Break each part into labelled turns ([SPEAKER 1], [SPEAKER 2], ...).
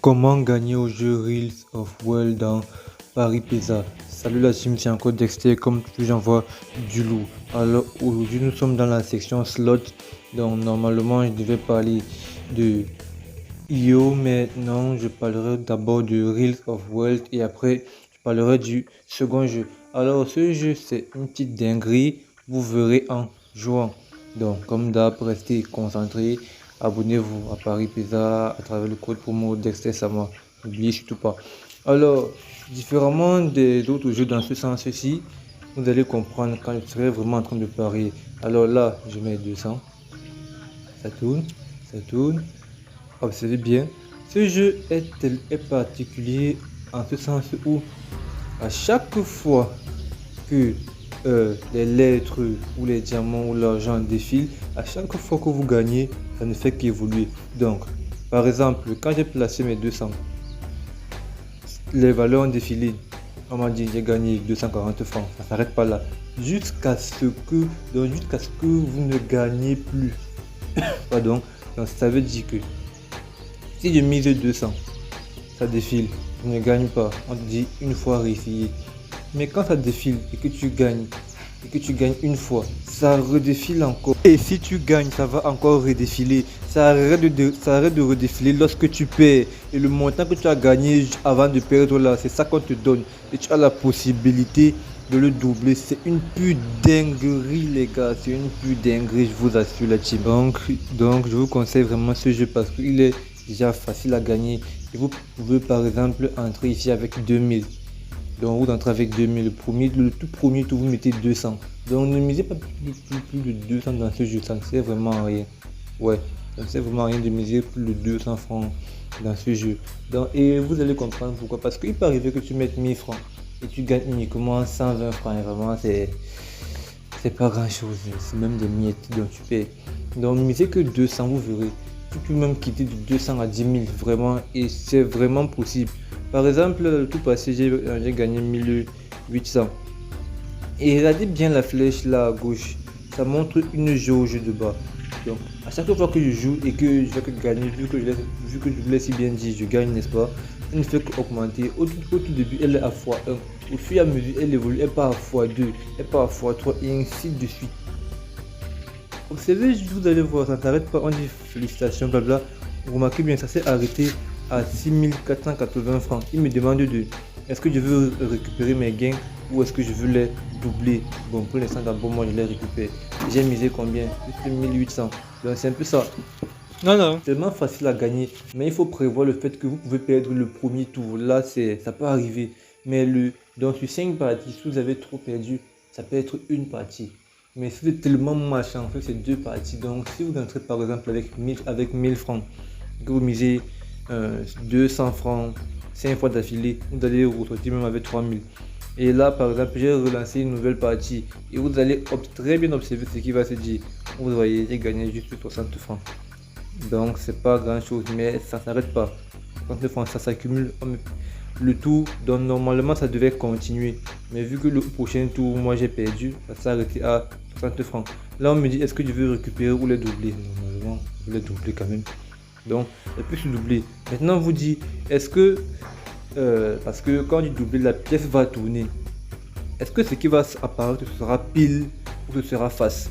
[SPEAKER 1] Comment gagner au jeu Reels of World dans Paris Pizza? Salut la team, c'est encore Dexter, comme toujours j'envoie du lourd. Alors aujourd'hui nous sommes dans la section slot, donc normalement je devais parler de IO, mais non, je parlerai d'abord de Reels of World et après je parlerai du second jeu. Alors ce jeu c'est une petite dinguerie, vous verrez en jouant. Donc comme d'hab, restez concentrés. Abonnez-vous à Paris Pizza à travers le code promo Dexter Sama. N'oubliez surtout pas. Alors, différemment des autres jeux dans ce sens-ci, vous allez comprendre quand je serai vraiment en train de parier. Alors là, je mets 200. Ça tourne, ça tourne. Observez bien. Ce jeu est particulier en ce sens où à chaque fois que les lettres ou les diamants ou l'argent défilent, à chaque fois que vous gagnez, ça ne fait qu'évoluer. Donc, par exemple, quand j'ai placé mes 200, les valeurs ont défilé. On m'a dit j'ai gagné 240 francs. Ça ne s'arrête pas là. Jusqu'à ce que vous ne gagnez plus. Pardon. Donc, ça veut dire que si je mise 200, ça défile, je ne gagne pas. On te dit une fois réessayé. Mais quand ça défile et que tu gagnes, une fois, ça redéfile encore. Et si tu gagnes, ça va encore redéfiler. Ça arrête de redéfiler lorsque tu perds. Et le montant que tu as gagné avant de perdre là, c'est ça qu'on te donne. Et tu as la possibilité de le doubler. C'est une pure dinguerie les gars. C'est une pure dinguerie, je vous assure la team. Donc je vous conseille vraiment ce jeu parce qu'il est déjà facile à gagner. Et vous pouvez par exemple entrer ici avec 2000. Donc vous entrez avec 2000, le tout premier tour vous mettez 200. Donc ne misez pas plus de 200 dans ce jeu, ça ne sert vraiment à rien. Ouais, ça ne sert vraiment à rien de miser plus de 200 francs dans ce jeu. Donc, et vous allez comprendre pourquoi. Parce qu'il peut arriver que tu mettes 1000 francs et tu gagnes uniquement 120 francs. Et vraiment c'est pas grand chose, c'est même des miettes dont tu payes. Donc misez que 200, vous verrez. Tu peux même quitter de 200 à 10 000 vraiment et c'est vraiment possible. Par exemple, le tout passé, j'ai gagné 1800. Et regardez bien la flèche là à gauche. Ça montre une jauge de bas. Donc, à chaque fois que je joue et que je vais gagner, vu que je vous l'ai si bien dit, je gagne, n'est-ce pas? Elle ne fait qu'augmenter. Au tout début, elle est à x1. Au fur et à mesure, elle évolue, elle part à x2, elle part à x3 et ainsi de suite. Observez, vous allez voir, ça ne s'arrête pas. On dit félicitations, blabla. Vous remarquez bien, ça s'est arrêté à 6480 francs. Il me demande de est-ce que je veux récupérer mes gains ou est-ce que je veux les doubler. Bon, pour l'instant d'abord moi je les récupère. J'ai misé combien? Juste 1800. Donc c'est un peu ça. Non. Tellement facile à gagner, mais il faut prévoir le fait que vous pouvez perdre le premier tour. Là ça peut arriver. Mais donc sur 5 parties, si vous avez trop perdu, ça peut être une partie. Mais si vous êtes tellement malchanceux, c'est 2 parties. Donc si vous entrez par exemple avec 1000 francs, que vous misez 200 francs 5 fois d'affilée, vous allez ressortir même avec 3000. Et là par exemple j'ai relancé une nouvelle partie et vous allez très bien observer ce qui va se dire. Vous voyez, j'ai gagné juste 60 francs. Donc c'est pas grand chose, mais ça s'arrête pas. 60 francs, ça s'accumule le tour. Donc normalement ça devait continuer, mais vu que le prochain tour moi j'ai perdu, ça s'est arrêté à 60 francs. Là on me dit est-ce que je veux récupérer ou les doubler? Normalement je vais les doubler quand même. Donc, elle peut se doubler. Maintenant, vous dit, est-ce que, parce que quand il double, la pièce va tourner. Est-ce que ce qui va apparaître, ce sera pile ou ce sera face?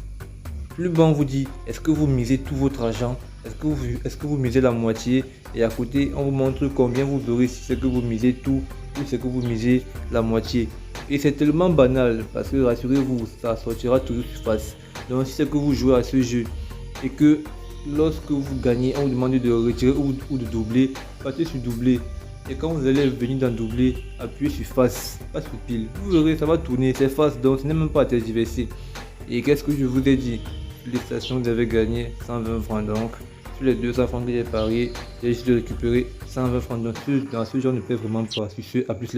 [SPEAKER 1] Plus bas, on vous dit, est-ce que vous misez tout votre argent? Est-ce que vous misez la moitié? Et à côté, on vous montre combien vous aurez si c'est que vous misez tout ou c'est que vous misez la moitié. Et c'est tellement banal parce que rassurez-vous, ça sortira toujours sur face. Donc, si c'est que vous jouez à ce jeu et que lorsque vous gagnez, on vous demande de retirer ou de doubler, partez sur doubler. Et quand vous allez venir dans doubler, appuyez sur face, pas sur pile. Vous verrez, ça va tourner, c'est face, donc ce n'est même pas à tergiverser. Et qu'est-ce que je vous ai dit? Félicitations, vous avez gagné 120 francs. Donc, sur les 200 francs que j'ai parié, j'ai juste de récupérer 120 francs. Donc, dans ce genre, ne peut vraiment pas. Sur ce, à plus.